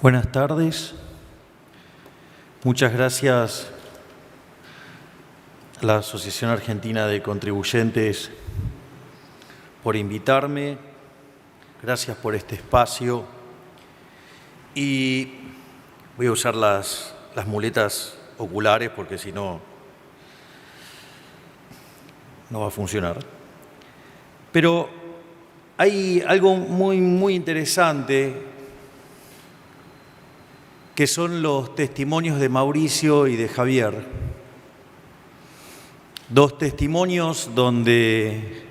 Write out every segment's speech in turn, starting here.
Buenas tardes. Muchas gracias a la Asociación Argentina de Contribuyentes por invitarme. Gracias por este espacio. Y voy a usar las muletas oculares porque si no, no va a funcionar. Pero hay algo muy interesante que son los testimonios de Mauricio y de Javier. Dos testimonios donde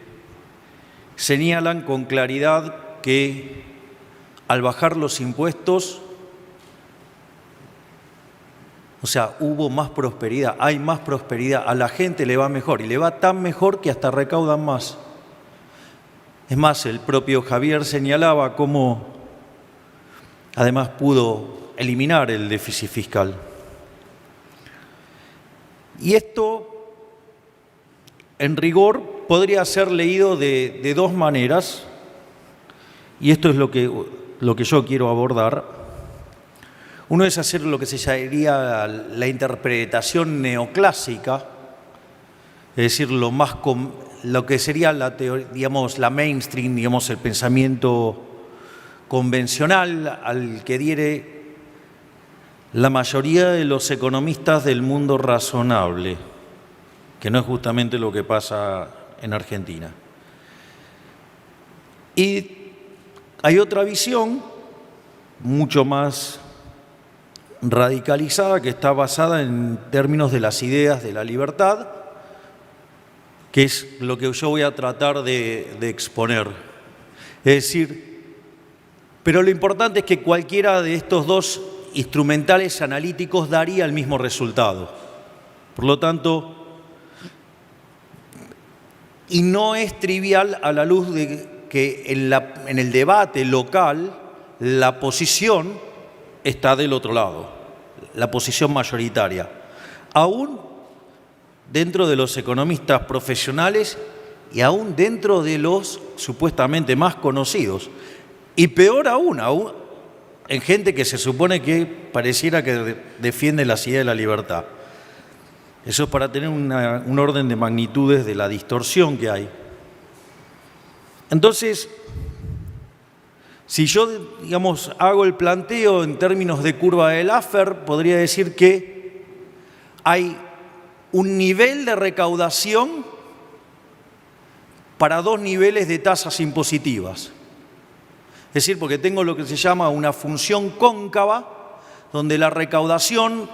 señalan con claridad que al bajar los impuestos, o sea, hubo más prosperidad, hay más prosperidad, a la gente le va mejor y le va tan mejor que hasta recaudan más. Es más, el propio Javier señalaba cómo además pudo eliminar el déficit fiscal. Y esto, en rigor, podría ser leído de dos maneras, y esto es lo que yo quiero abordar. Uno es hacer lo que se llamaría la interpretación neoclásica, es decir, lo que sería la teoría, digamos, la mainstream, digamos, el pensamiento convencional al que adhiere la mayoría de los economistas del mundo razonable, que no es justamente lo que pasa en Argentina. Y hay otra visión mucho más radicalizada que está basada en términos de las ideas de la libertad, que es lo que yo voy a tratar de exponer. Es decir, pero lo importante es que cualquiera de estos dos instrumentales analíticos daría el mismo resultado. Por lo tanto, y no es trivial a la luz de que en el debate local la posición está del otro lado, la posición mayoritaria. Aún dentro de los economistas profesionales y aún dentro de los supuestamente más conocidos. Y peor aún en gente que se supone que pareciera que defiende las ideas de la libertad. Eso es para tener un orden de magnitudes de la distorsión que hay. Entonces, si yo, digamos, hago el planteo en términos de curva de Laffer, podría decir que hay un nivel de recaudación para dos niveles de tasas impositivas. Es decir, porque tengo lo que se llama una función cóncava, donde la recaudación,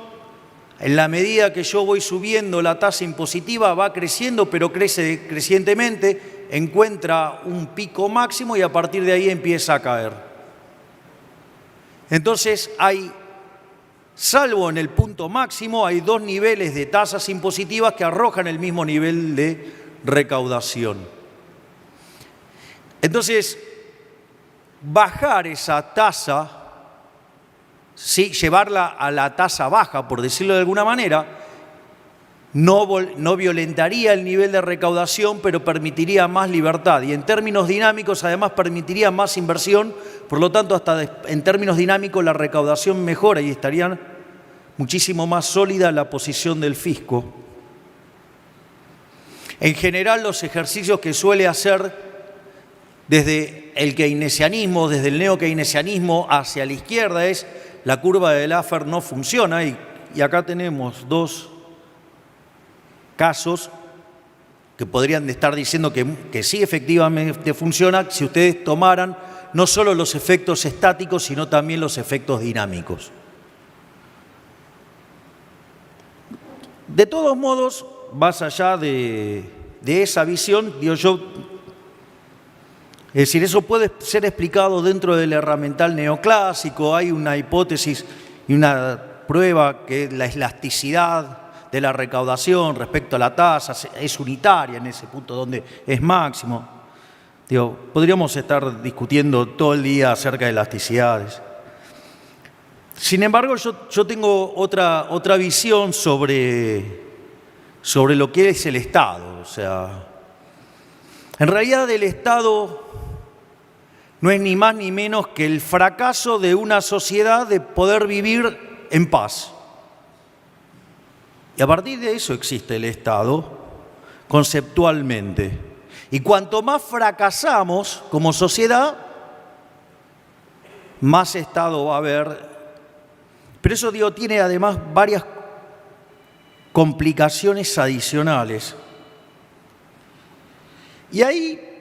en la medida que yo voy subiendo la tasa impositiva, va creciendo, pero crece crecientemente, encuentra un pico máximo y a partir de ahí empieza a caer. Entonces salvo en el punto máximo, hay dos niveles de tasas impositivas que arrojan el mismo nivel de recaudación. Entonces, bajar esa tasa, sí, llevarla a la tasa baja, por decirlo de alguna manera, no violentaría el nivel de recaudación, pero permitiría más libertad. Y en términos dinámicos, además, permitiría más inversión. Por lo tanto, hasta en términos dinámicos, la recaudación mejora y estaría muchísimo más sólida la posición del fisco. En general, los ejercicios que suele hacer desde el keynesianismo, desde el neokeynesianismo hacia la izquierda es la curva de Laffer no funciona y acá tenemos dos casos que podrían estar diciendo que sí efectivamente funciona si ustedes tomaran no solo los efectos estáticos sino también los efectos dinámicos. De todos modos, más allá de esa visión, digo yo, es decir, eso puede ser explicado dentro del herramental neoclásico. Hay una hipótesis y una prueba que la elasticidad de la recaudación respecto a la tasa es unitaria en ese punto donde es máximo. Digo, podríamos estar discutiendo todo el día acerca de elasticidades. Sin embargo, yo tengo otra visión sobre lo que es el Estado. O sea, en realidad el Estado no es ni más ni menos que el fracaso de una sociedad de poder vivir en paz. Y a partir de eso existe el Estado, conceptualmente. Y cuanto más fracasamos como sociedad, más Estado va a haber. Pero eso, digo, tiene además varias complicaciones adicionales. Y ahí,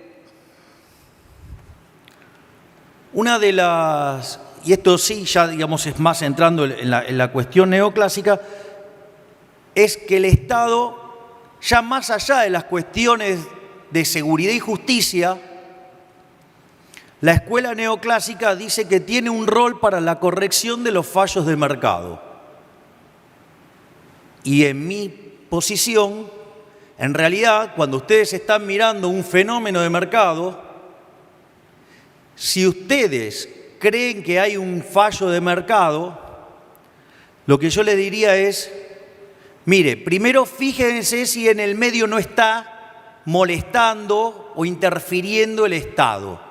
una de las, y esto sí ya digamos es más entrando en la cuestión neoclásica, es que el Estado, ya más allá de las cuestiones de seguridad y justicia, la escuela neoclásica dice que tiene un rol para la corrección de los fallos de mercado. Y en mi posición, en realidad, cuando ustedes están mirando un fenómeno de mercado, si ustedes creen que hay un fallo de mercado, lo que yo les diría es, mire, primero fíjense si en el medio no está molestando o interfiriendo el Estado.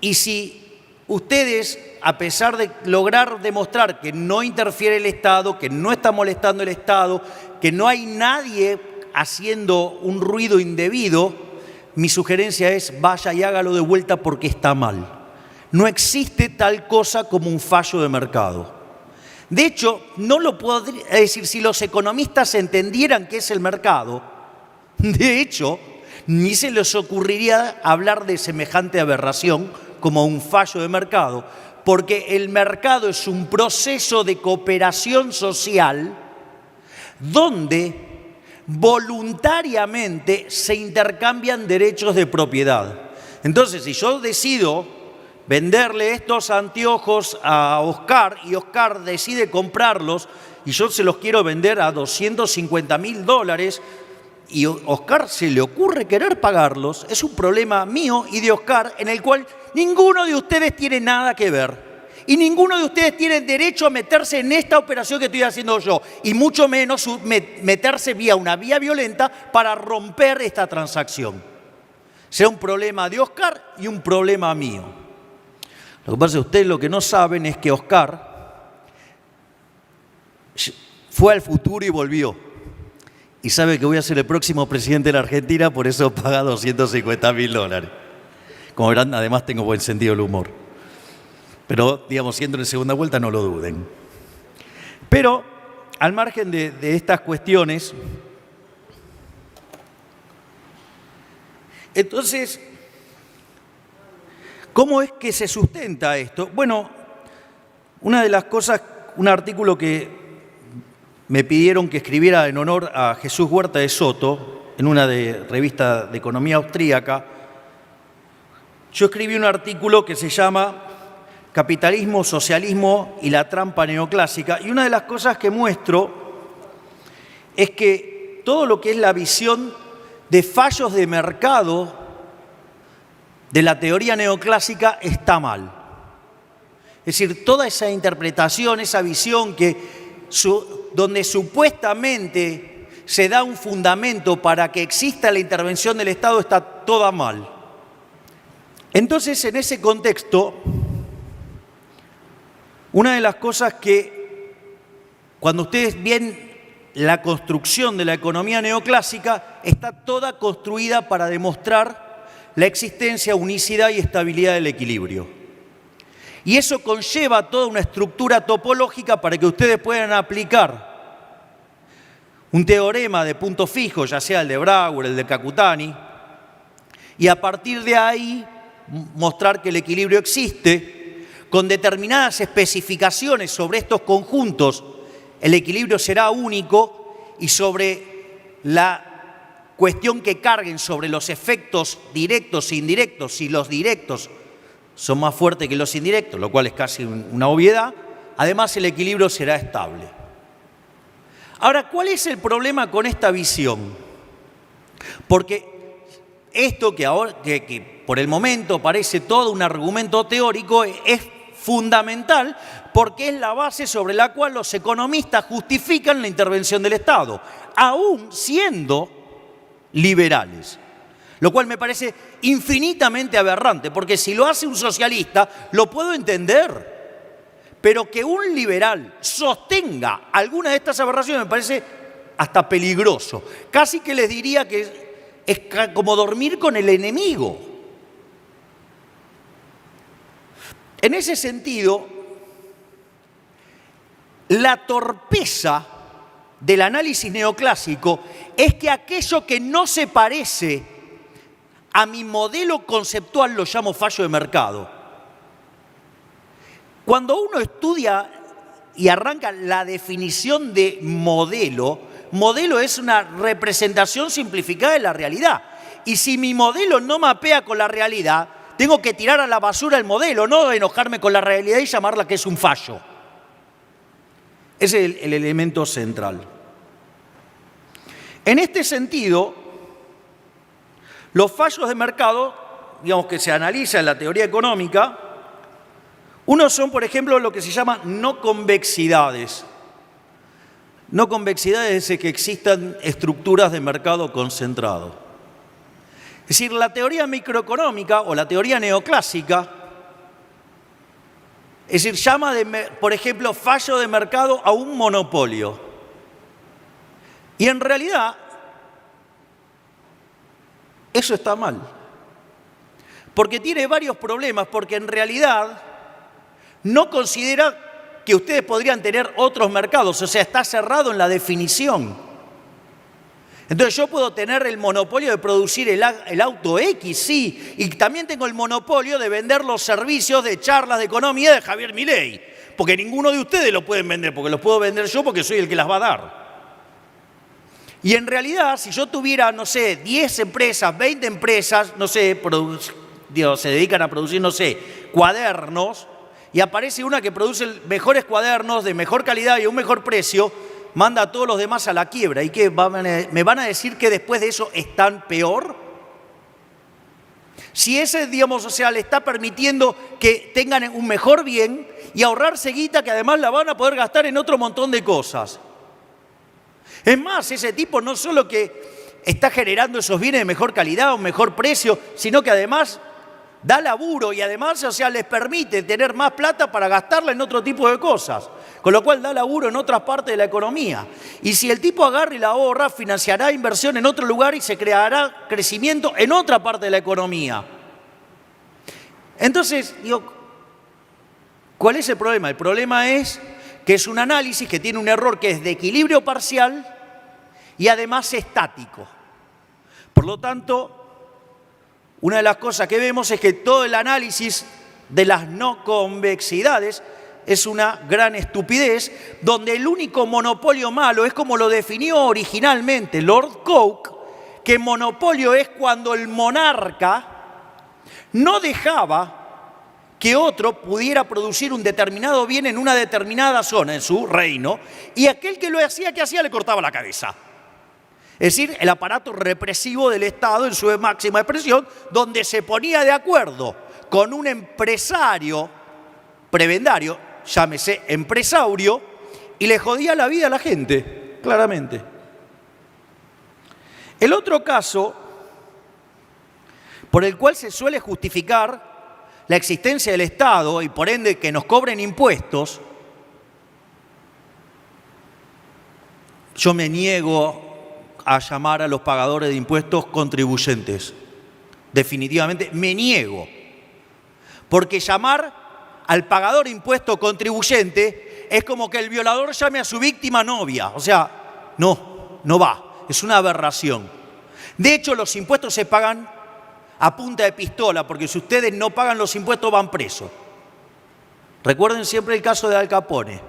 Y si ustedes, a pesar de lograr demostrar que no interfiere el Estado, que no está molestando el Estado, que no hay nadie haciendo un ruido indebido, mi sugerencia es vaya y hágalo de vuelta porque está mal. No existe tal cosa como un fallo de mercado. De hecho, no lo podría decir, si los economistas entendieran qué es el mercado, de hecho, ni se les ocurriría hablar de semejante aberración como un fallo de mercado, porque el mercado es un proceso de cooperación social donde voluntariamente se intercambian derechos de propiedad. Entonces, si yo decido venderle estos anteojos a Oscar y Oscar decide comprarlos y yo se los quiero vender a $250.000 y a Oscar se le ocurre querer pagarlos, es un problema mío y de Oscar en el cual ninguno de ustedes tiene nada que ver. Y ninguno de ustedes tiene derecho a meterse en esta operación que estoy haciendo yo. Y mucho menos meterse vía una vía violenta para romper esta transacción. Será un problema de Oscar y un problema mío. Lo que pasa es que ustedes lo que no saben es que Oscar fue al futuro y volvió. Y sabe que voy a ser el próximo presidente de la Argentina, por eso paga $250.000. Como verán, además tengo buen sentido del humor. Pero, digamos, si entro en segunda vuelta, no lo duden. Pero, al margen de estas cuestiones, entonces, ¿cómo es que se sustenta esto? Bueno, una de las cosas, un artículo que me pidieron que escribiera en honor a Jesús Huerta de Soto, en una revista de economía austríaca, yo escribí un artículo que se llama Capitalismo, Socialismo y la trampa neoclásica. Y una de las cosas que muestro es que todo lo que es la visión de fallos de mercado de la teoría neoclásica está mal. Es decir, toda esa interpretación, esa visión donde supuestamente se da un fundamento para que exista la intervención del Estado está toda mal. Entonces, en ese contexto, una de las cosas que, cuando ustedes ven la construcción de la economía neoclásica, está toda construida para demostrar la existencia, unicidad y estabilidad del equilibrio. Y eso conlleva toda una estructura topológica para que ustedes puedan aplicar un teorema de punto fijo, ya sea el de Brouwer, el de Kakutani, y a partir de ahí mostrar que el equilibrio existe, con determinadas especificaciones sobre estos conjuntos, el equilibrio será único, y sobre la cuestión que carguen sobre los efectos directos e indirectos, si los directos son más fuertes que los indirectos, lo cual es casi una obviedad, además el equilibrio será estable. Ahora, ¿cuál es el problema con esta visión? Porque esto que por el momento parece todo un argumento teórico es fundamental porque es la base sobre la cual los economistas justifican la intervención del Estado, aún siendo liberales. Lo cual me parece infinitamente aberrante, porque si lo hace un socialista, lo puedo entender. Pero que un liberal sostenga alguna de estas aberraciones me parece hasta peligroso. Casi que les diría que es como dormir con el enemigo. En ese sentido, la torpeza del análisis neoclásico es que aquello que no se parece a mi modelo conceptual lo llamo fallo de mercado. Cuando uno estudia y arranca la definición de modelo, modelo es una representación simplificada de la realidad. Y si mi modelo no mapea con la realidad, tengo que tirar a la basura el modelo, no enojarme con la realidad y llamarla que es un fallo. Ese es el elemento central. En este sentido, los fallos de mercado, digamos que se analiza en la teoría económica, unos son, por ejemplo, lo que se llama no convexidades. No convexidades es que existan estructuras de mercado concentrado. Es decir, la teoría microeconómica o la teoría neoclásica, es decir, llama, por ejemplo, fallo de mercado a un monopolio. Y en realidad, eso está mal. Porque tiene varios problemas, porque en realidad no considera que ustedes podrían tener otros mercados, o sea, está cerrado en la definición. Entonces yo puedo tener el monopolio de producir el auto X, sí, y también tengo el monopolio de vender los servicios de charlas de economía de Javier Milei, porque ninguno de ustedes lo pueden vender, porque los puedo vender yo porque soy el que las va a dar. Y en realidad, si yo tuviera, no sé, 10 empresas, 20 empresas, no sé, se dedican a producir, no sé, cuadernos, y aparece una que produce mejores cuadernos de mejor calidad y a un mejor precio, manda a todos los demás a la quiebra. ¿Y qué? ¿Me van a decir que después de eso están peor? Si ese, digamos, o sea, le está permitiendo que tengan un mejor bien y ahorrarse guita que además la van a poder gastar en otro montón de cosas. Es más, ese tipo no solo que está generando esos bienes de mejor calidad o mejor precio, sino que además da laburo y además, o sea, les permite tener más plata para gastarla en otro tipo de cosas. Con lo cual da laburo en otras partes de la economía. Y si el tipo agarra y la ahorra, financiará inversión en otro lugar y se creará crecimiento en otra parte de la economía. Entonces, digo, ¿cuál es el problema? El problema es que es un análisis que tiene un error que es de equilibrio parcial y además estático. Por lo tanto, una de las cosas que vemos es que todo el análisis de las no convexidades es una gran estupidez, donde el único monopolio malo es como lo definió originalmente Lord Coke, que monopolio es cuando el monarca no dejaba que otro pudiera producir un determinado bien en una determinada zona, en su reino, y aquel que lo hacía, ¿qué hacía? Le cortaba la cabeza. Es decir, el aparato represivo del Estado en su máxima expresión, donde se ponía de acuerdo con un empresario prebendario, llámese empresaurio, y le jodía la vida a la gente, claramente. El otro caso por el cual se suele justificar la existencia del Estado y por ende que nos cobren impuestos, yo me niego a llamar a los pagadores de impuestos contribuyentes. Definitivamente me niego. Porque llamar al pagador de impuesto contribuyente es como que el violador llame a su víctima novia. O sea, no va. Es una aberración. De hecho, los impuestos se pagan a punta de pistola, porque si ustedes no pagan los impuestos van presos. Recuerden siempre el caso de Al Capone.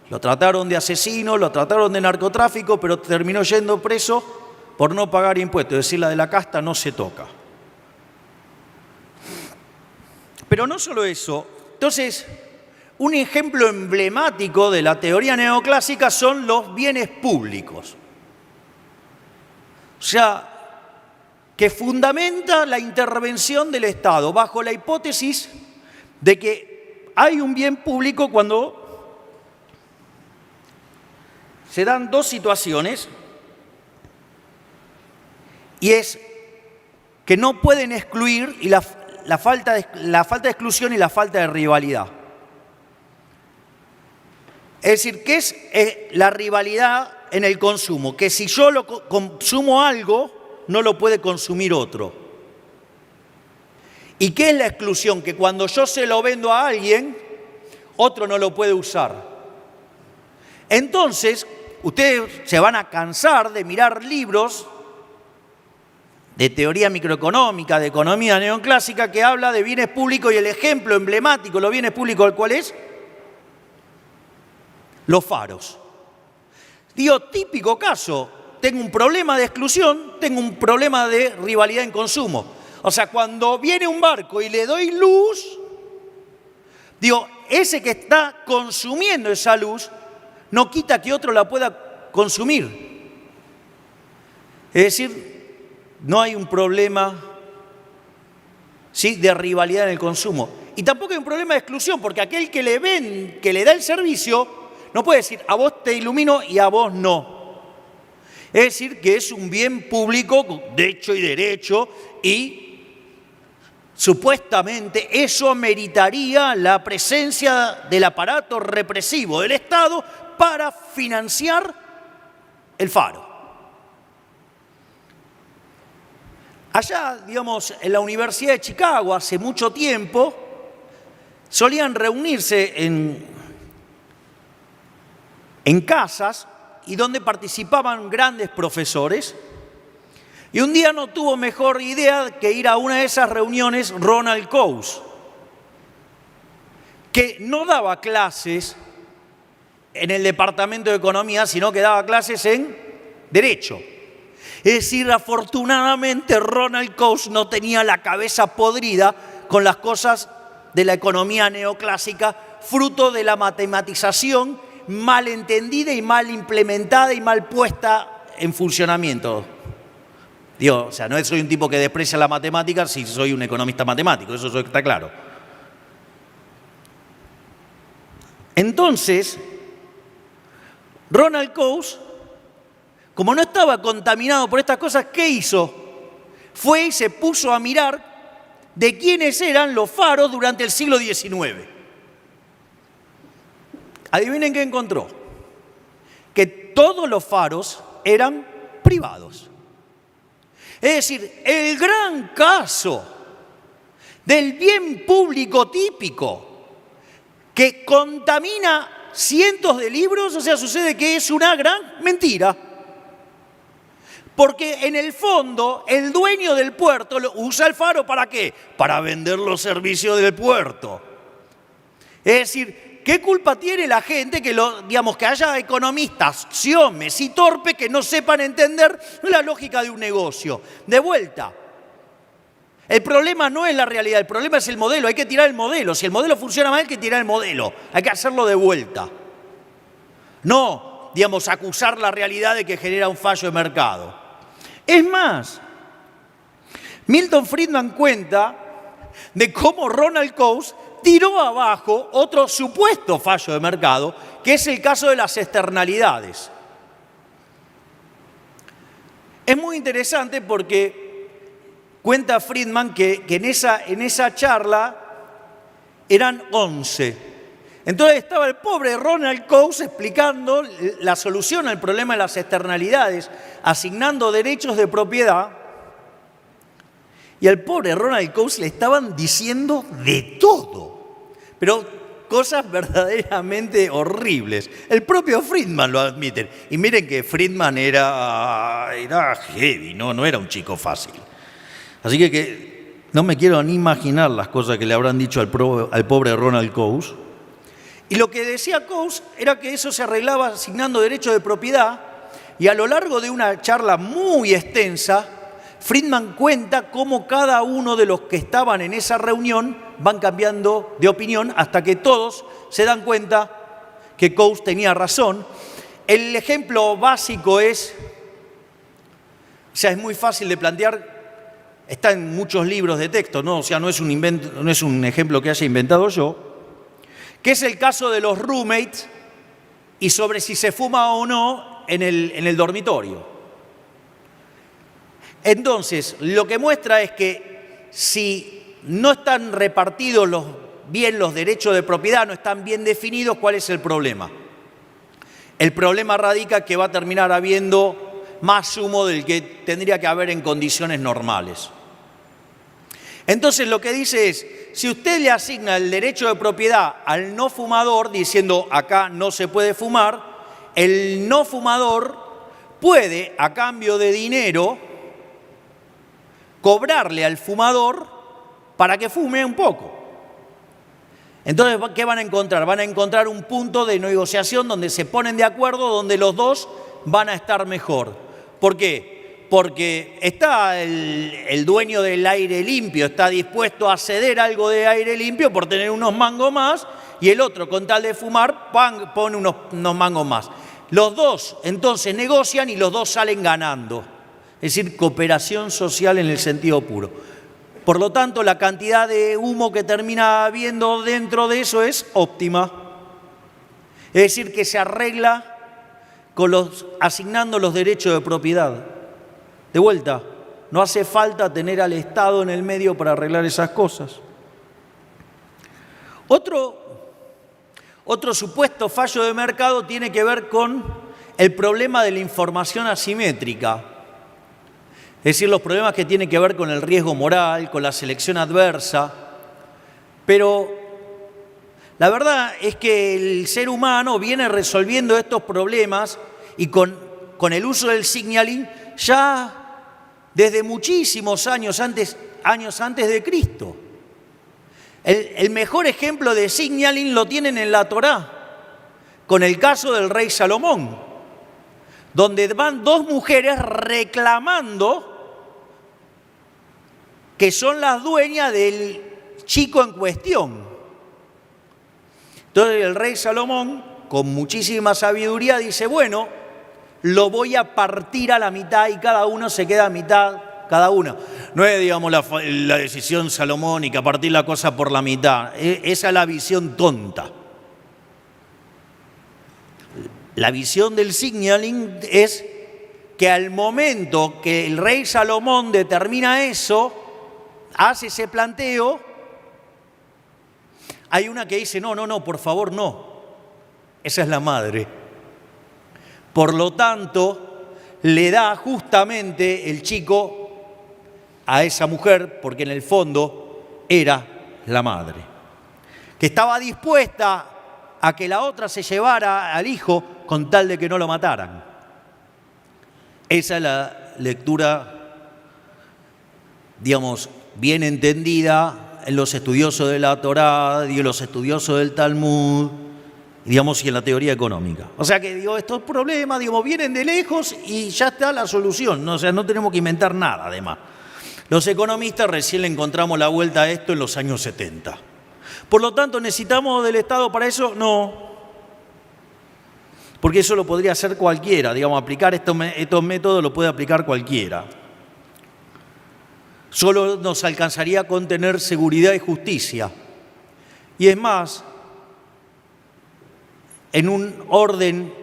Lo trataron de asesino, lo trataron de narcotráfico, pero terminó yendo preso por no pagar impuestos. Es decir, la de la casta no se toca. Pero no solo eso. Entonces, un ejemplo emblemático de la teoría neoclásica son los bienes públicos. O sea, que fundamenta la intervención del Estado bajo la hipótesis de que hay un bien público cuando se dan dos situaciones y es que no pueden excluir y la falta de exclusión y la falta de rivalidad. Es decir, ¿qué es la rivalidad en el consumo? Que si yo consumo algo, no lo puede consumir otro. ¿Y qué es la exclusión? Que cuando yo se lo vendo a alguien, otro no lo puede usar. Entonces, ustedes se van a cansar de mirar libros de teoría microeconómica, de economía neoclásica, que habla de bienes públicos y el ejemplo emblemático de los bienes públicos, ¿cuál es? Los faros. Digo, típico caso, tengo un problema de exclusión, tengo un problema de rivalidad en consumo. O sea, cuando viene un barco y le doy luz, digo, ese que está consumiendo esa luz no quita que otro la pueda consumir. Es decir, no hay un problema, ¿sí?, de rivalidad en el consumo. Y tampoco hay un problema de exclusión, porque aquel que le da el servicio, no puede decir, a vos te ilumino y a vos no. Es decir, que es un bien público de hecho y derecho y supuestamente eso meritaría la presencia del aparato represivo del Estado para financiar el faro. Allá, digamos, en la Universidad de Chicago, hace mucho tiempo, solían reunirse en casas y donde participaban grandes profesores. Y un día no tuvo mejor idea que ir a una de esas reuniones Ronald Coase, que no daba clases en el Departamento de Economía, sino que daba clases en Derecho. Es decir, afortunadamente Ronald Coase no tenía la cabeza podrida con las cosas de la economía neoclásica, fruto de la matematización mal entendida y mal implementada y mal puesta en funcionamiento. Digo, o sea, no soy un tipo que desprecia la matemática si soy un economista matemático, eso está claro. Entonces, Ronald Coase, como no estaba contaminado por estas cosas, ¿qué hizo? Fue y se puso a mirar de quiénes eran los faros durante el siglo XIX. Adivinen qué encontró. Que todos los faros eran privados. Es decir, el gran caso del bien público típico que contamina cientos de libros, o sea, sucede que es una gran mentira. Porque en el fondo el dueño del puerto usa el faro ¿para qué? Para vender los servicios del puerto. Es decir, ¿qué culpa tiene la gente que haya economistas siomes y torpes que no sepan entender la lógica de un negocio? De vuelta, el problema no es la realidad, el problema es el modelo, hay que tirar el modelo. Si el modelo funciona mal, hay que tirar el modelo, hay que hacerlo de vuelta. No, acusar la realidad de que genera un fallo de mercado. Es más, Milton Friedman cuenta de cómo Ronald Coase tiró abajo otro supuesto fallo de mercado, que es el caso de las externalidades. Es muy interesante porque cuenta Friedman que en esa charla eran 11. Entonces estaba el pobre Ronald Coase explicando la solución al problema de las externalidades, asignando derechos de propiedad. Y al pobre Ronald Coase le estaban diciendo de todo, pero cosas verdaderamente horribles. El propio Friedman lo admite. Y miren que Friedman era heavy, no era un chico fácil. Así que no me quiero ni imaginar las cosas que le habrán dicho al pobre Ronald Coase. Y lo que decía Coase era que eso se arreglaba asignando derechos de propiedad, y a lo largo de una charla muy extensa, Friedman cuenta cómo cada uno de los que estaban en esa reunión van cambiando de opinión hasta que todos se dan cuenta que Coase tenía razón. El ejemplo básico es muy fácil de plantear, está en muchos libros de texto, ¿no? O sea, no es un ejemplo que haya inventado yo, que es el caso de los roommates y sobre si se fuma o no en el dormitorio. Entonces, lo que muestra es que si no están repartidos bien los derechos de propiedad, no están bien definidos, ¿cuál es el problema? El problema radica que va a terminar habiendo más humo del que tendría que haber en condiciones normales. Entonces lo que dice es, si usted le asigna el derecho de propiedad al no fumador, diciendo acá no se puede fumar, el no fumador puede, a cambio de dinero, cobrarle al fumador para que fume un poco. Entonces, ¿qué van a encontrar? Van a encontrar un punto de negociación donde se ponen de acuerdo, donde los dos van a estar mejor. ¿Por qué? Porque está el dueño del aire limpio, está dispuesto a ceder algo de aire limpio por tener unos mangos más, y el otro, con tal de fumar, pone unos mangos más. Los dos entonces negocian y los dos salen ganando. Es decir, cooperación social en el sentido puro. Por lo tanto, la cantidad de humo que termina habiendo dentro de eso es óptima. Es decir, que se arregla asignando los derechos de propiedad. De vuelta, no hace falta tener al Estado en el medio para arreglar esas cosas. Otro supuesto fallo de mercado tiene que ver con el problema de la información asimétrica. Es decir, los problemas que tienen que ver con el riesgo moral, con la selección adversa. Pero la verdad es que el ser humano viene resolviendo estos problemas y con el uso del signaling ya desde muchísimos años antes de Cristo. El mejor ejemplo de signaling lo tienen en la Torá, con el caso del rey Salomón, donde van dos mujeres reclamando que son las dueñas del chico en cuestión. Entonces el rey Salomón, con muchísima sabiduría, dice, bueno, lo voy a partir a la mitad y cada uno se queda a mitad, cada uno. No es, digamos, la decisión salomónica, partir la cosa por la mitad. Esa es la visión tonta. La visión del signaling es que al momento que el rey Salomón determina eso, hace ese planteo, hay una que dice, no, por favor, no. Esa es la madre. Por lo tanto, le da justamente el chico a esa mujer, porque en el fondo era la madre, que estaba dispuesta a que la otra se llevara al hijo con tal de que no lo mataran. Esa es la lectura, digamos, bien entendida en los estudiosos de la Torá y en los estudiosos del Talmud, digamos, y en la teoría económica. O sea que, estos problemas, vienen de lejos y ya está la solución, ¿no? O sea, no tenemos que inventar nada, además. Los economistas recién le encontramos la vuelta a esto en los años 70. Por lo tanto, ¿necesitamos del Estado para eso? No. Porque eso lo podría hacer cualquiera, aplicar estos métodos lo puede aplicar cualquiera. Solo nos alcanzaría con tener seguridad y justicia. Y es más, en un orden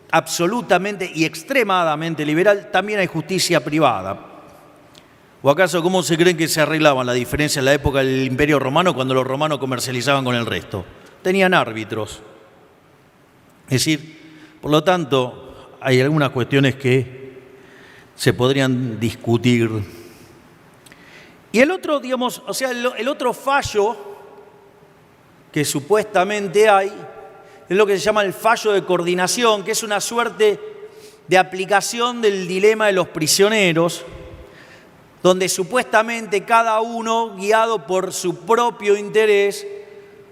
absolutamente y extremadamente liberal, también hay justicia privada. ¿O acaso cómo se creen que se arreglaban la diferencia en la época del Imperio Romano cuando los romanos comercializaban con el resto? Tenían árbitros. Es decir, por lo tanto, hay algunas cuestiones que se podrían discutir. Y el otro, el otro fallo que supuestamente hay es lo que se llama el fallo de coordinación, que es una suerte de aplicación del dilema de los prisioneros, donde supuestamente cada uno, guiado por su propio interés,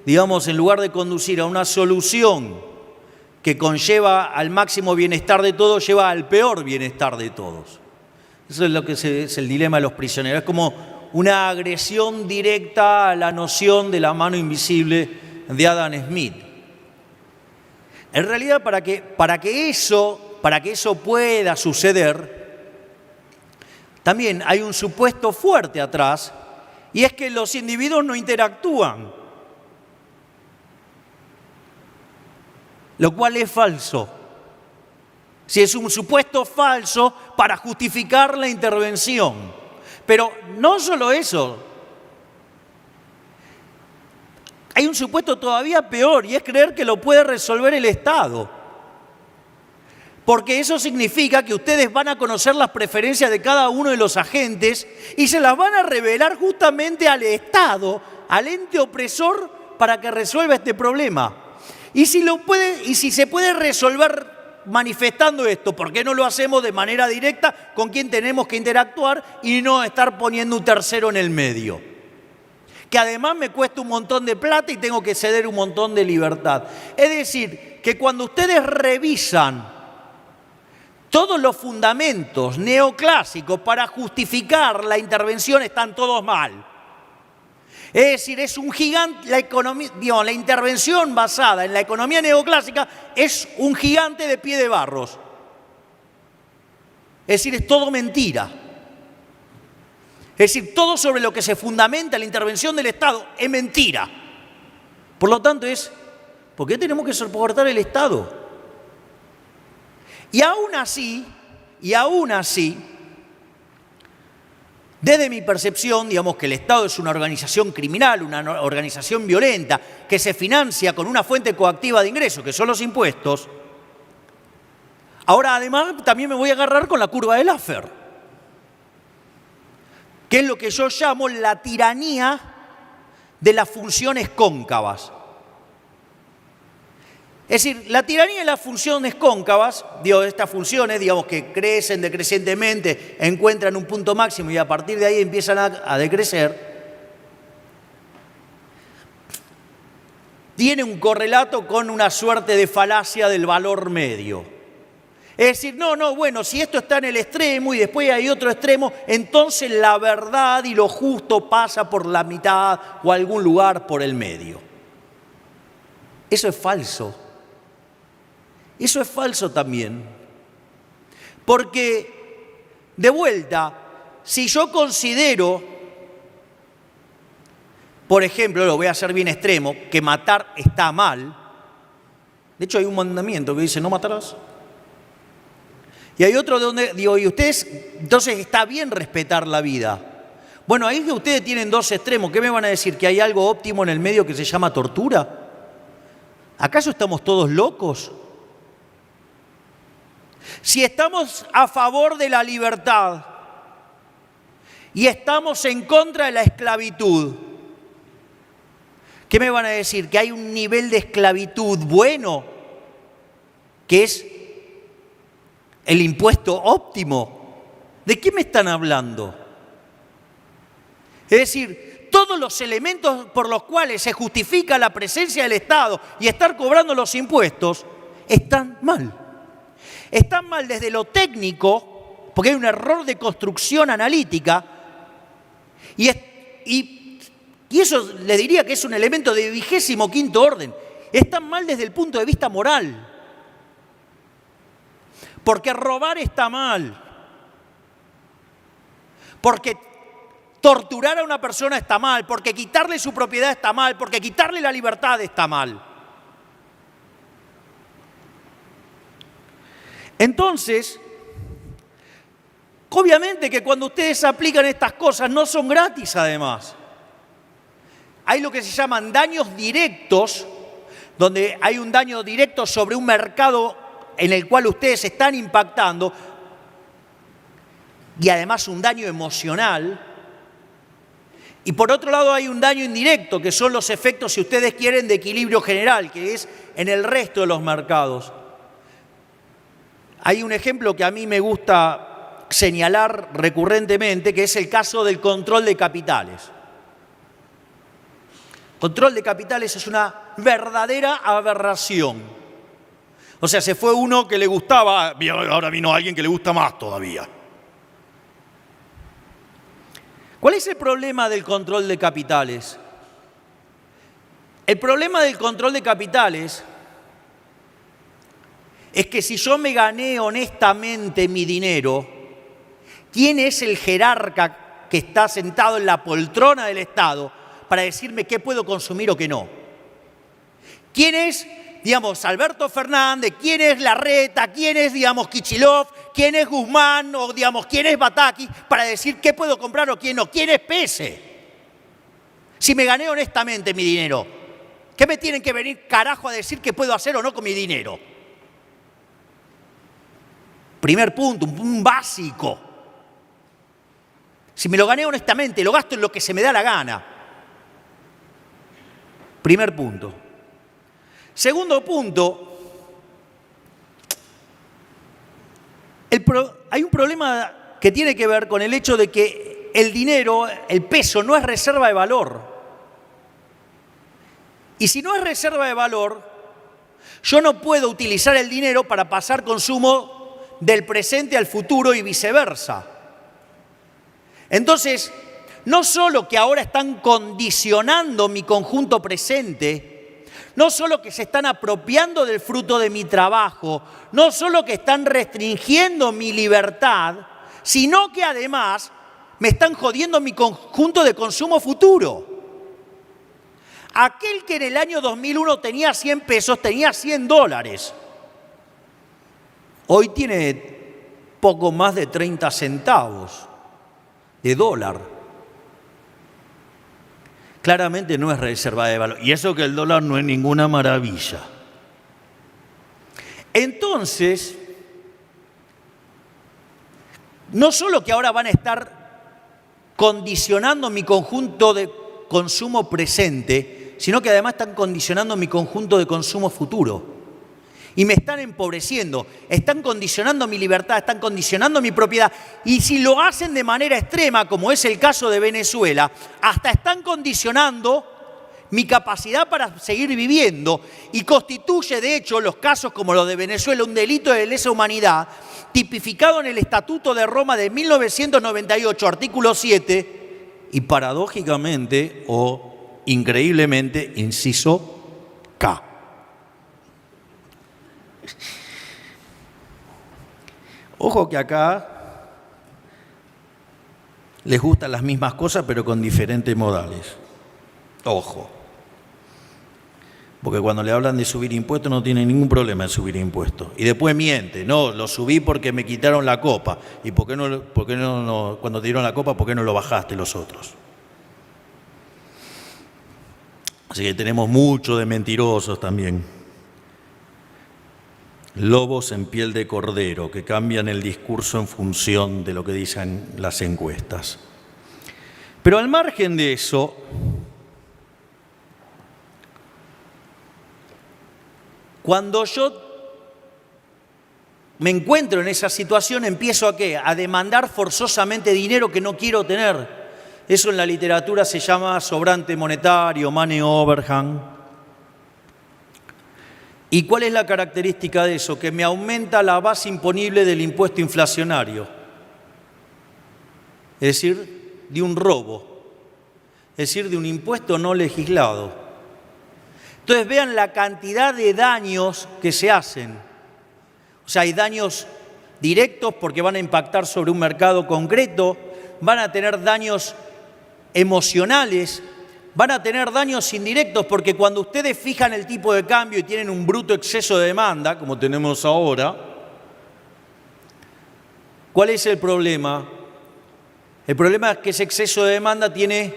en lugar de conducir a una solución que conlleva al máximo bienestar de todos, lleva al peor bienestar de todos. Eso es lo que es el dilema de los prisioneros. Es como una agresión directa a la noción de la mano invisible de Adam Smith. En realidad, para que eso pueda suceder, también hay un supuesto fuerte atrás, y es que los individuos no interactúan, lo cual es falso. Si es un supuesto falso para justificar la intervención. Pero no solo eso. Hay un supuesto todavía peor y es creer que lo puede resolver el Estado. Porque eso significa que ustedes van a conocer las preferencias de cada uno de los agentes y se las van a revelar justamente al Estado, al ente opresor, para que resuelva este problema. Y si se puede resolver manifestando esto, ¿por qué no lo hacemos de manera directa con quien tenemos que interactuar y no estar poniendo un tercero en el medio? Que además me cuesta un montón de plata y tengo que ceder un montón de libertad. Es decir, que cuando ustedes revisan todos los fundamentos neoclásicos para justificar la intervención, están todos mal. Es decir, es un gigante, la intervención basada en la economía neoclásica es un gigante de pie de barros. Es decir, es todo mentira. Es decir, todo sobre lo que se fundamenta la intervención del Estado es mentira. Por lo tanto ¿por qué tenemos que soportar el Estado? Y aún así, desde mi percepción, digamos que el Estado es una organización criminal, una organización violenta, que se financia con una fuente coactiva de ingresos, que son los impuestos. Ahora, además, también me voy a agarrar con la curva de Laffer, que es lo que yo llamo la tiranía de las funciones cóncavas. Es decir, la tiranía de las funciones cóncavas, estas funciones, que crecen decrecientemente, encuentran un punto máximo y a partir de ahí empiezan a decrecer, tiene un correlato con una suerte de falacia del valor medio. Es decir, si esto está en el extremo y después hay otro extremo, entonces la verdad y lo justo pasa por la mitad o algún lugar por el medio. Eso es falso. Eso es falso también, porque, de vuelta, si yo considero, por ejemplo, lo voy a hacer bien extremo, que matar está mal, de hecho hay un mandamiento que dice no matarás, y hay otro donde digo, y ustedes, entonces está bien respetar la vida. Bueno, ahí que ustedes tienen dos extremos, ¿qué me van a decir? ¿Que hay algo óptimo en el medio que se llama tortura? ¿Acaso estamos todos locos? Si estamos a favor de la libertad y estamos en contra de la esclavitud, ¿qué me van a decir? ¿Que hay un nivel de esclavitud bueno, que es el impuesto óptimo? ¿De qué me están hablando? Es decir, todos los elementos por los cuales se justifica la presencia del Estado y estar cobrando los impuestos están mal. Están mal desde lo técnico, porque hay un error de construcción analítica, y eso le diría que es un elemento de 25º orden. Están mal desde el punto de vista moral, porque robar está mal, porque torturar a una persona está mal, porque quitarle su propiedad está mal, porque quitarle la libertad está mal. Entonces, obviamente que cuando ustedes aplican estas cosas no son gratis además. Hay lo que se llaman daños directos, donde hay un daño directo sobre un mercado en el cual ustedes están impactando y además un daño emocional. Y por otro lado hay un daño indirecto, que son los efectos, si ustedes quieren, de equilibrio general, que es en el resto de los mercados. Hay un ejemplo que a mí me gusta señalar recurrentemente, que es el caso del control de capitales. Control de capitales es una verdadera aberración. O sea, se fue uno que le gustaba, ahora vino alguien que le gusta más todavía. ¿Cuál es el problema del control de capitales? El problema del control de capitales es que si yo me gané honestamente mi dinero, ¿quién es el jerarca que está sentado en la poltrona del Estado para decirme qué puedo consumir o qué no? ¿Quién es digamos, Alberto Fernández, quién es Larreta, quién es, digamos, Kicillof, quién es Guzmán o, digamos, quién es Batakis para decir qué puedo comprar o quién no. ¿Quién es Pese? Si me gané honestamente mi dinero, ¿qué me tienen que venir carajo a decir qué puedo hacer o no con mi dinero? Primer punto, un básico. Si me lo gané honestamente, lo gasto en lo que se me da la gana. Primer punto. Segundo punto, hay un problema que tiene que ver con el hecho de que el dinero, el peso, no es reserva de valor. Y si no es reserva de valor, yo no puedo utilizar el dinero para pasar consumo del presente al futuro y viceversa. Entonces, no solo que ahora están condicionando mi conjunto presente, no solo que se están apropiando del fruto de mi trabajo, no solo que están restringiendo mi libertad, sino que además me están jodiendo mi conjunto de consumo futuro. Aquel que en el año 2001 tenía 100 pesos, tenía $100. Hoy tiene poco más de 30 centavos de dólar. Claramente no es reserva de valor. Y eso que el dólar no es ninguna maravilla. Entonces, no solo que ahora van a estar condicionando mi conjunto de consumo presente, sino que además están condicionando mi conjunto de consumo futuro. Y me están empobreciendo, están condicionando mi libertad, están condicionando mi propiedad. Y si lo hacen de manera extrema, como es el caso de Venezuela, hasta están condicionando mi capacidad para seguir viviendo. Y constituye, de hecho, los casos como los de Venezuela, un delito de lesa humanidad, tipificado en el Estatuto de Roma de 1998, artículo 7, y paradójicamente o increíblemente, inciso K. Ojo que acá les gustan las mismas cosas, pero con diferentes modales. Ojo. Porque cuando le hablan de subir impuestos no tienen ningún problema en subir impuestos. Y después miente, no, lo subí porque me quitaron la copa. ¿Y por qué no cuando te dieron la copa, por qué no lo bajaste los otros? Así que tenemos mucho de mentirosos también. Lobos en piel de cordero, que cambian el discurso en función de lo que dicen las encuestas. Pero al margen de eso, cuando yo me encuentro en esa situación, empiezo a demandar forzosamente dinero que no quiero tener. Eso en la literatura se llama sobrante monetario, money overhang. ¿Y cuál es la característica de eso? Que me aumenta la base imponible del impuesto inflacionario. Es decir, de un robo. Es decir, de un impuesto no legislado. Entonces vean la cantidad de daños que se hacen. O sea, hay daños directos porque van a impactar sobre un mercado concreto, van a tener daños emocionales, van a tener daños indirectos porque cuando ustedes fijan el tipo de cambio y tienen un bruto exceso de demanda, como tenemos ahora, ¿cuál es el problema? El problema es que ese exceso de demanda tiene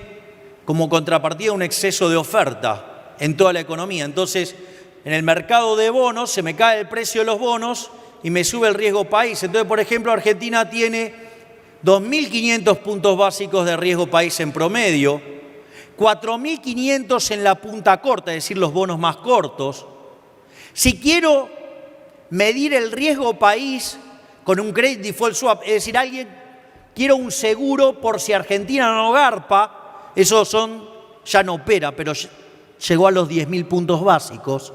como contrapartida un exceso de oferta en toda la economía. Entonces, en el mercado de bonos se me cae el precio de los bonos y me sube el riesgo país. Entonces, por ejemplo, Argentina tiene 2.500 puntos básicos de riesgo país en promedio, 4.500 en la punta corta, es decir, los bonos más cortos. Si quiero medir el riesgo país con un credit default swap, es decir, quiero un seguro por si Argentina no garpa, eso ya no opera, pero llegó a los 10.000 puntos básicos.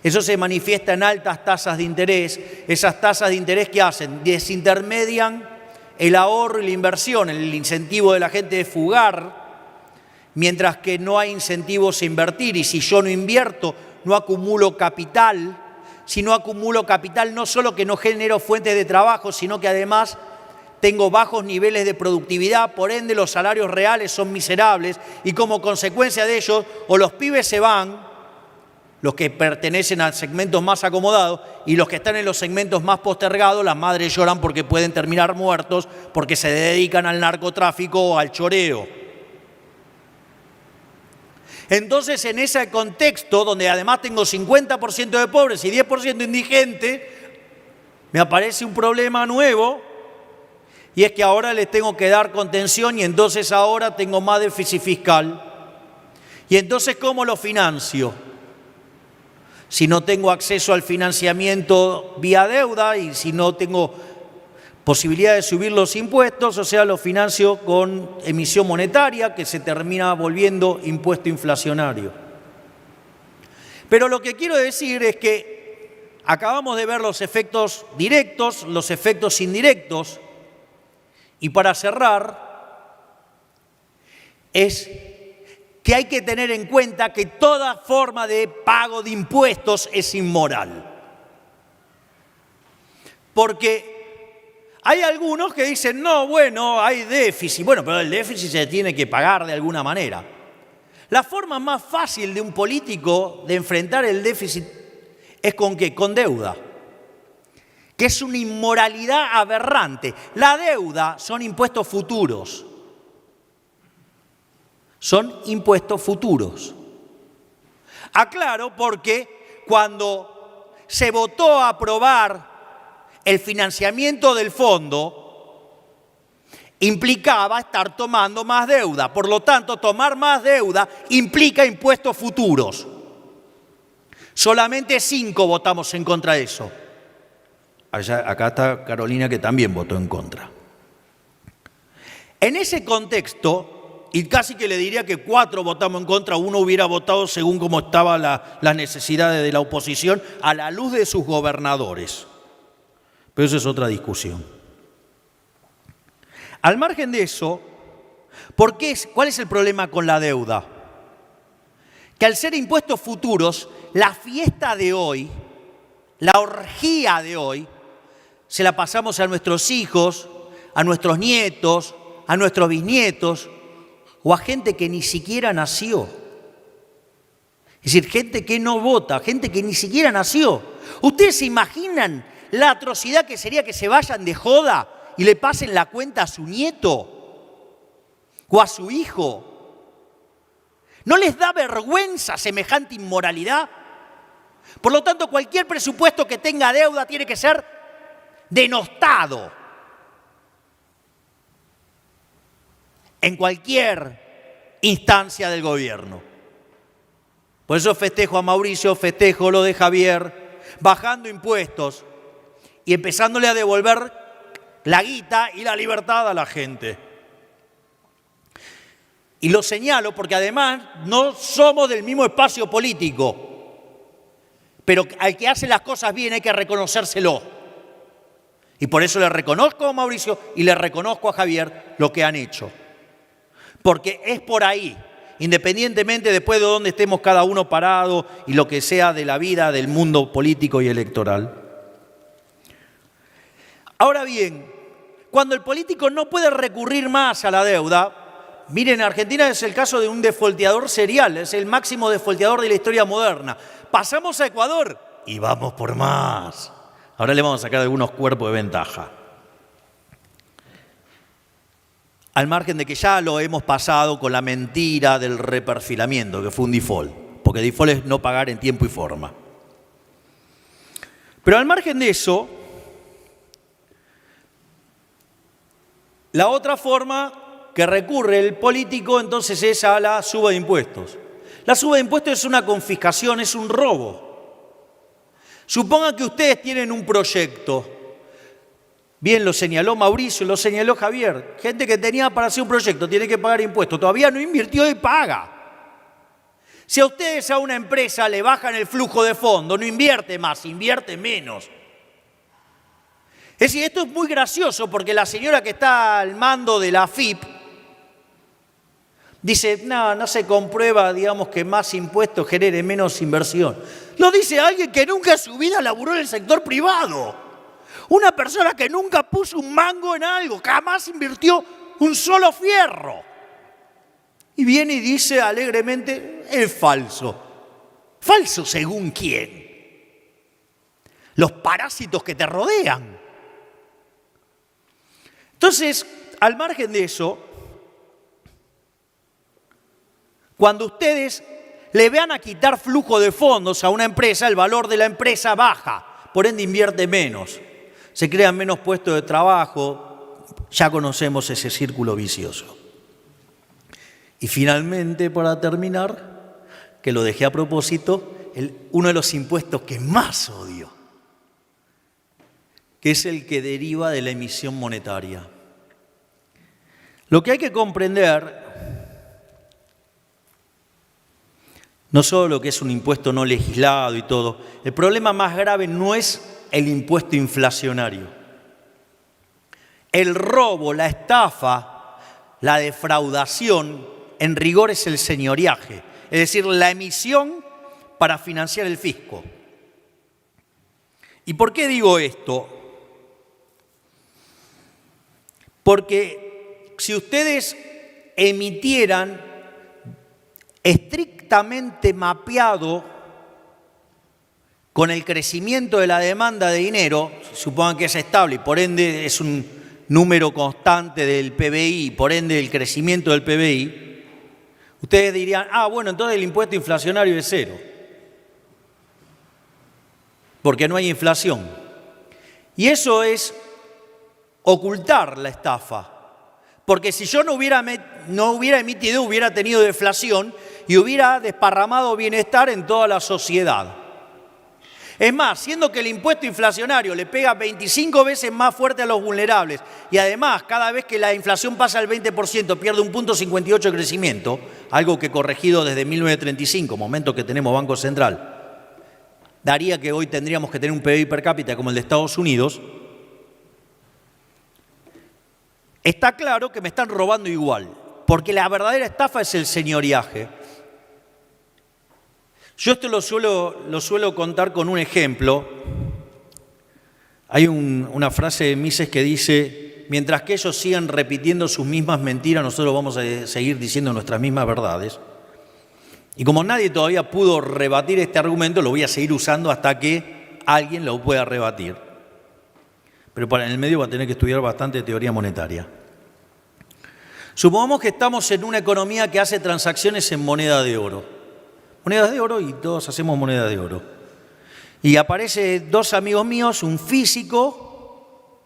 Eso se manifiesta en altas tasas de interés. Esas tasas de interés, ¿qué hacen? Desintermedian el ahorro y la inversión, el incentivo de la gente de fugar, mientras que no hay incentivos a invertir. Y si yo no invierto, no acumulo capital. Si no acumulo capital, no solo que no genero fuentes de trabajo, sino que además tengo bajos niveles de productividad, por ende los salarios reales son miserables y como consecuencia de ello, o los pibes se van los que pertenecen a segmentos más acomodados, y los que están en los segmentos más postergados, las madres lloran porque pueden terminar muertos porque se dedican al narcotráfico o al choreo. Entonces, en ese contexto, donde además tengo 50% de pobres y 10% indigentes, me aparece un problema nuevo, y es que ahora les tengo que dar contención y entonces ahora tengo más déficit fiscal. Y entonces, ¿cómo lo financio? Si no tengo acceso al financiamiento vía deuda y si no tengo posibilidad de subir los impuestos, o sea, lo financio con emisión monetaria que se termina volviendo impuesto inflacionario. Pero lo que quiero decir es que acabamos de ver los efectos directos, los efectos indirectos, y para cerrar, es que hay que tener en cuenta que toda forma de pago de impuestos es inmoral. Porque hay algunos que dicen, no, bueno, hay déficit. Bueno, pero el déficit se tiene que pagar de alguna manera. La forma más fácil de un político de enfrentar el déficit es ¿con qué? Con deuda, que es una inmoralidad aberrante. La deuda son impuestos futuros. Son impuestos futuros. Aclaro porque cuando se votó a aprobar el financiamiento del fondo, implicaba estar tomando más deuda. Por lo tanto, tomar más deuda implica impuestos futuros. Solamente 5 votamos en contra de eso. Acá está Carolina, que también votó en contra. En ese contexto, y casi que le diría que 4 votamos en contra, 1 hubiera votado según cómo estaban las necesidades de la oposición a la luz de sus gobernadores. Pero eso es otra discusión. Al margen de eso, ¿cuál es el problema con la deuda? Que al ser impuestos futuros, la fiesta de hoy, la orgía de hoy, se la pasamos a nuestros hijos, a nuestros nietos, a nuestros bisnietos, o a gente que ni siquiera nació. Es decir, gente que no vota, gente que ni siquiera nació. ¿Ustedes se imaginan la atrocidad que sería que se vayan de joda y le pasen la cuenta a su nieto o a su hijo? ¿No les da vergüenza semejante inmoralidad? Por lo tanto, cualquier presupuesto que tenga deuda tiene que ser denostado. En cualquier instancia del gobierno. Por eso festejo a Mauricio, festejo lo de Javier, bajando impuestos y empezándole a devolver la guita y la libertad a la gente. Y lo señalo porque además no somos del mismo espacio político, pero al que hace las cosas bien hay que reconocérselo. Y por eso le reconozco a Mauricio y le reconozco a Javier lo que han hecho. Porque es por ahí, independientemente después de dónde estemos cada uno parado y lo que sea de la vida del mundo político y electoral. Ahora bien, cuando el político no puede recurrir más a la deuda, miren, en Argentina es el caso de un defolteador serial, es el máximo defolteador de la historia moderna. Pasamos a Ecuador y vamos por más. Ahora le vamos a sacar algunos cuerpos de ventaja. Al margen de que ya lo hemos pasado con la mentira del reperfilamiento, que fue un default, porque default es no pagar en tiempo y forma. Pero al margen de eso, la otra forma que recurre el político entonces es a la suba de impuestos. La suba de impuestos es una confiscación, es un robo. Supongan que ustedes tienen un proyecto. Bien, lo señaló Mauricio, lo señaló Javier. Gente que tenía para hacer un proyecto, tiene que pagar impuestos. Todavía no invirtió y paga. Si a ustedes a una empresa le bajan el flujo de fondo, no invierte más, invierte menos. Es decir, esto es muy gracioso porque la señora que está al mando de la AFIP dice, no se comprueba, digamos, que más impuestos genere menos inversión. Lo dice alguien que nunca en su vida laburó en el sector privado. Una persona que nunca puso un mango en algo, que jamás invirtió un solo fierro. Y viene y dice alegremente, es falso. Falso según quién. Los parásitos que te rodean. Entonces, al margen de eso, cuando ustedes le vean a quitar flujo de fondos a una empresa, el valor de la empresa baja, por ende invierte menos, se crean menos puestos de trabajo, ya conocemos ese círculo vicioso. Y finalmente, para terminar, que lo dejé a propósito, uno de los impuestos que más odio, que es el que deriva de la emisión monetaria. Lo que hay que comprender, no solo lo que es un impuesto no legislado y todo, el problema más grave no es el impuesto inflacionario. El robo, la estafa, la defraudación, en rigor es el señoriaje, es decir, la emisión para financiar el fisco. ¿Y por qué digo esto? Porque si ustedes emitieran estrictamente mapeado con el crecimiento de la demanda de dinero, supongan que es estable y por ende es un número constante del PBI, por ende el crecimiento del PBI, ustedes dirían, bueno, entonces el impuesto inflacionario es cero, porque no hay inflación. Y eso es ocultar la estafa, porque si yo no hubiera emitido, hubiera tenido deflación y hubiera desparramado bienestar en toda la sociedad. Es más, siendo que el impuesto inflacionario le pega 25 veces más fuerte a los vulnerables y además cada vez que la inflación pasa al 20% pierde 1,58 de crecimiento, algo que corregido desde 1935, momento que tenemos Banco Central, daría que hoy tendríamos que tener un PBI per cápita como el de Estados Unidos. Está claro que me están robando igual, porque la verdadera estafa es el señoriaje. Yo esto lo suelo contar con un ejemplo. Hay una frase de Mises que dice, mientras que ellos sigan repitiendo sus mismas mentiras, nosotros vamos a seguir diciendo nuestras mismas verdades. Y como nadie todavía pudo rebatir este argumento, lo voy a seguir usando hasta que alguien lo pueda rebatir. Pero en el medio va a tener que estudiar bastante teoría monetaria. Supongamos que estamos en una economía que hace transacciones en moneda de oro. Monedas de oro y todos hacemos moneda de oro. Y aparecen dos amigos míos, un físico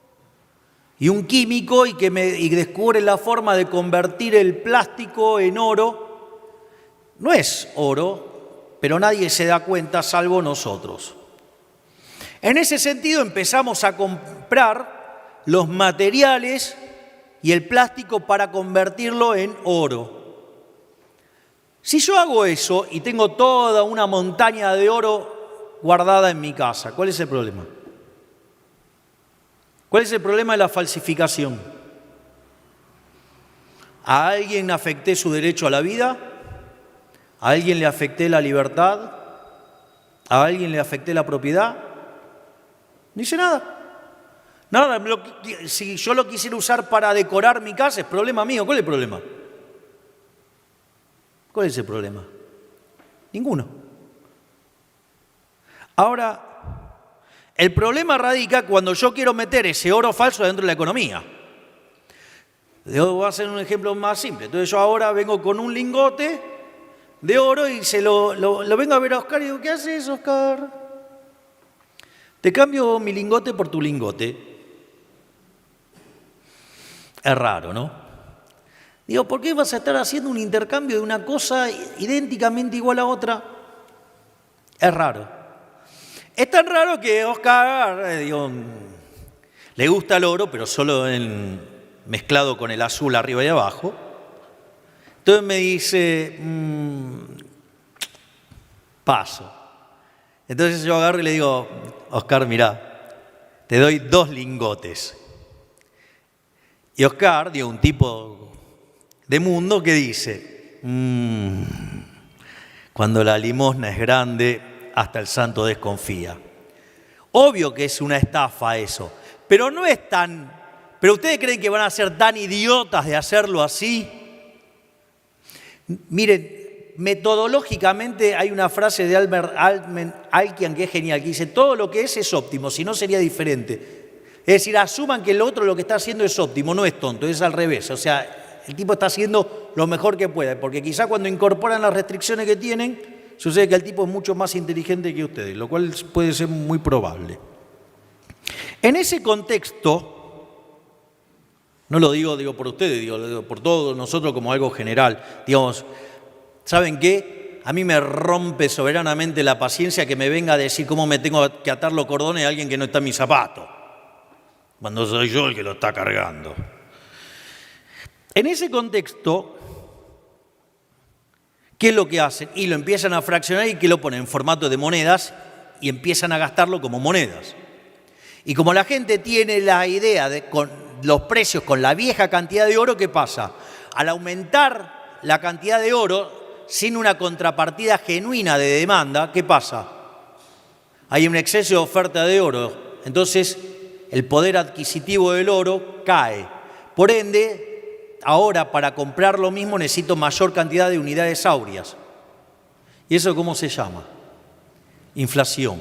y un químico, y descubren la forma de convertir el plástico en oro. No es oro, pero nadie se da cuenta salvo nosotros. En ese sentido empezamos a comprar los materiales y el plástico para convertirlo en oro. Si yo hago eso y tengo toda una montaña de oro guardada en mi casa, ¿cuál es el problema? ¿Cuál es el problema de la falsificación? ¿A alguien afecté su derecho a la vida? ¿A alguien le afecté la libertad? ¿A alguien le afecté la propiedad? No hice nada. Nada, si yo lo quisiera usar para decorar mi casa, es problema mío. ¿Cuál es el problema? ¿Cuál es el problema? Ninguno. Ahora, el problema radica cuando yo quiero meter ese oro falso dentro de la economía. Yo voy a hacer un ejemplo más simple. Entonces yo ahora vengo con un lingote de oro y se lo vengo a ver a Oscar y digo, ¿qué haces, Oscar? Te cambio mi lingote por tu lingote. Es raro, ¿no? Digo, ¿por qué vas a estar haciendo un intercambio de una cosa idénticamente igual a otra? Es raro. Es tan raro que Oscar, le gusta el oro, pero solo mezclado con el azul arriba y abajo. Entonces me dice, paso. Entonces yo agarro y le digo, Oscar, mirá, te doy 2 lingotes. Y Oscar, un tipo de mundo que dice, cuando la limosna es grande, hasta el santo desconfía. Obvio que es una estafa eso, pero no es tan... ¿Pero ustedes creen que van a ser tan idiotas de hacerlo así? Miren, metodológicamente hay una frase de Albert Alkian que es genial, que dice, todo lo que es óptimo, si no sería diferente. Es decir, asuman que el otro lo que está haciendo es óptimo, no es tonto, es al revés. O sea, el tipo está haciendo lo mejor que puede, porque quizá cuando incorporan las restricciones que tienen, sucede que el tipo es mucho más inteligente que ustedes, lo cual puede ser muy probable. En ese contexto, no lo digo por ustedes, lo digo por todos nosotros como algo general, digamos, ¿saben qué? A mí me rompe soberanamente la paciencia que me venga a decir cómo me tengo que atar los cordones a alguien que no está en mi zapato, cuando soy yo el que lo está cargando. En ese contexto, ¿qué es lo que hacen? Y lo empiezan a fraccionar y que lo ponen en formato de monedas y empiezan a gastarlo como monedas. Y como la gente tiene la idea de con los precios con la vieja cantidad de oro, ¿qué pasa? Al aumentar la cantidad de oro sin una contrapartida genuina de demanda, ¿qué pasa? Hay un exceso de oferta de oro, entonces el poder adquisitivo del oro cae. Por ende, ahora para comprar lo mismo necesito mayor cantidad de unidades áureas. ¿Y eso cómo se llama? Inflación.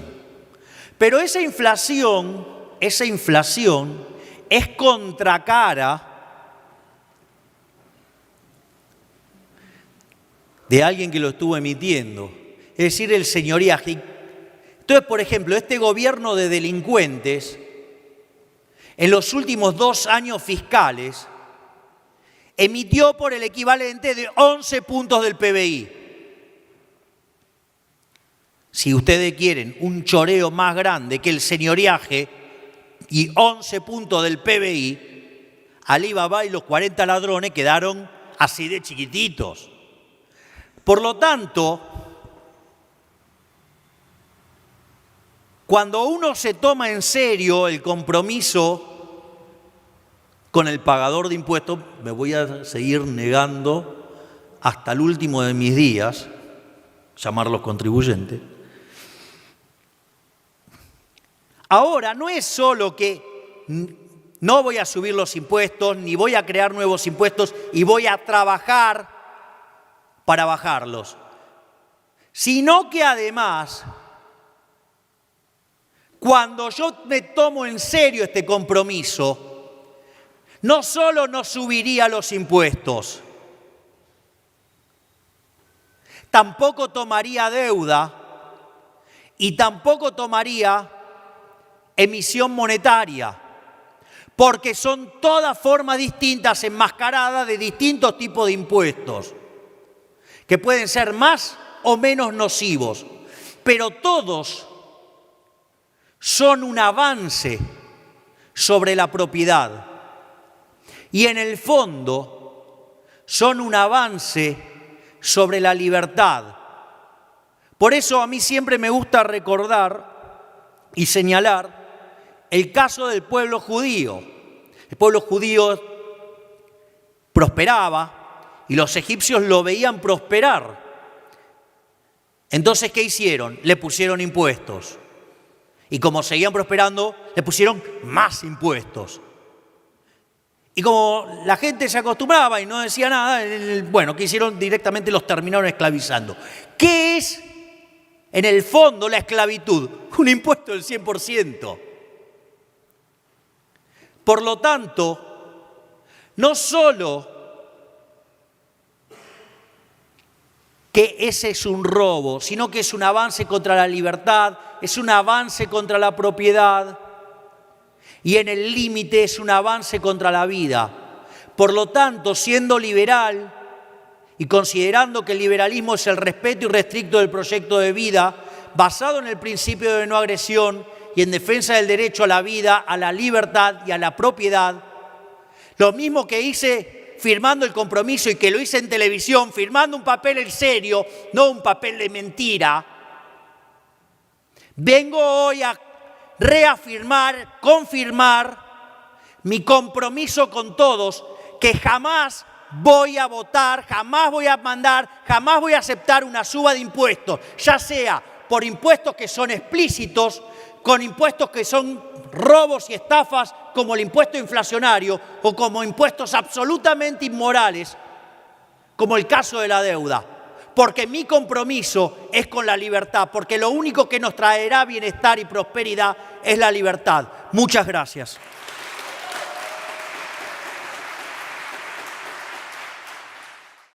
Pero esa inflación es contracara de alguien que lo estuvo emitiendo, es decir, el señoriaje. Entonces, por ejemplo, este gobierno de delincuentes, en los últimos 2 años fiscales, emitió por el equivalente de 11 puntos del PBI. Si ustedes quieren un choreo más grande que el señoriaje y 11 puntos del PBI, Alibaba y los 40 ladrones quedaron así de chiquititos. Por lo tanto, cuando uno se toma en serio el compromiso con el pagador de impuestos, me voy a seguir negando hasta el último de mis días, llamarlos contribuyentes. Ahora, no es solo que no voy a subir los impuestos, ni voy a crear nuevos impuestos y voy a trabajar para bajarlos, sino que además, cuando yo me tomo en serio este compromiso, no solo no subiría los impuestos, tampoco tomaría deuda y tampoco tomaría emisión monetaria, porque son todas formas distintas, enmascaradas de distintos tipos de impuestos, que pueden ser más o menos nocivos, pero todos son un avance sobre la propiedad y en el fondo son un avance sobre la libertad. Por eso a mí siempre me gusta recordar y señalar el caso del pueblo judío. El pueblo judío prosperaba y los egipcios lo veían prosperar. Entonces, ¿qué hicieron? Le pusieron impuestos. Y como seguían prosperando, le pusieron más impuestos. Y como la gente se acostumbraba y no decía nada, bueno, ¿qué hicieron? Directamente los terminaron esclavizando. ¿Qué es, en el fondo, la esclavitud? Un impuesto del 100%. Por lo tanto, no solo que ese es un robo, sino que es un avance contra la libertad, es un avance contra la propiedad y en el límite es un avance contra la vida. Por lo tanto, siendo liberal y considerando que el liberalismo es el respeto irrestricto del proyecto de vida, basado en el principio de no agresión y en defensa del derecho a la vida, a la libertad y a la propiedad, lo mismo que hice firmando el compromiso y que lo hice en televisión, firmando un papel en serio, no un papel de mentira, vengo hoy a reafirmar, confirmar mi compromiso con todos, que jamás voy a votar, jamás voy a mandar, jamás voy a aceptar una suba de impuestos, ya sea por impuestos que son explícitos, con impuestos que son robos y estafas como el impuesto inflacionario o como impuestos absolutamente inmorales como el caso de la deuda. porque mi compromiso es con la libertad, porque lo único que nos traerá bienestar y prosperidad es la libertad. Muchas gracias.